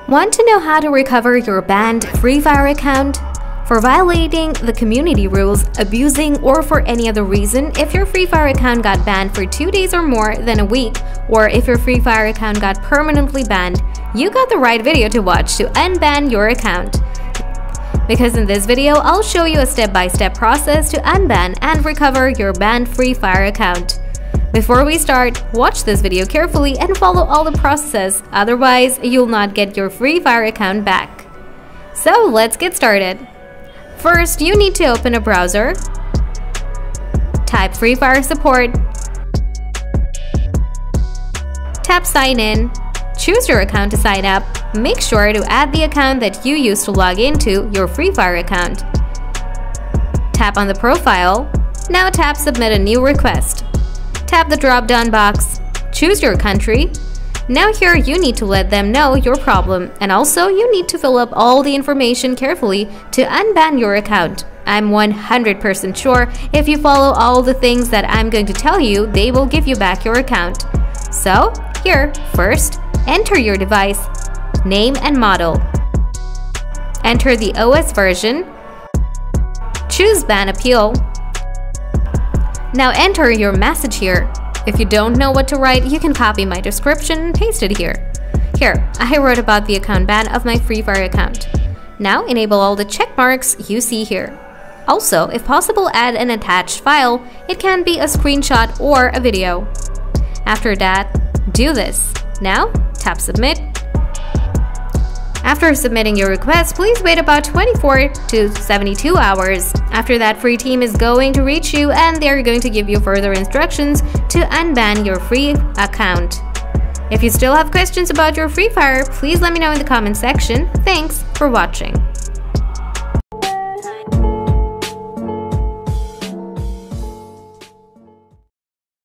Want to know how to recover your banned Free Fire account? For violating the community rules, abusing, or for any other reason, if your Free Fire account got banned for 2 days or more than a week, or if your Free Fire account got permanently banned, you got the right video to watch to unban your account. Because in this video, I'll show you a step-by-step process to unban and recover your banned Free Fire account. Before we start, watch this video carefully and follow all the processes, otherwise you'll not get your Free Fire account back. So let's get started. First, you need to open a browser, type Free Fire support, tap sign in, choose your account to sign up, make sure to add the account that you used to log into your Free Fire account. Tap on the profile, now tap submit a new request. Tap the drop-down box, choose your country. Now here you need to let them know your problem, and also you need to fill up all the information carefully to unban your account. I'm 100% sure if you follow all the things that I'm going to tell you, they will give you back your account. So here, first, enter your device, name and model. Enter the OS version. Choose ban appeal. Now enter your message here. If you don't know what to write, you can copy my description and paste it here. Here, I wrote about the account ban of my Free Fire account. Now enable all the check marks you see here. Also, if possible, add an attached file. It can be a screenshot or a video. After that, do this. Now, tap submit. After submitting your request, please wait about 24 to 72 hours. After that, Free team is going to reach you and they're going to give you further instructions to unban your Free account. If you still have questions about your Free Fire, please let me know in the comment section. Thanks for watching.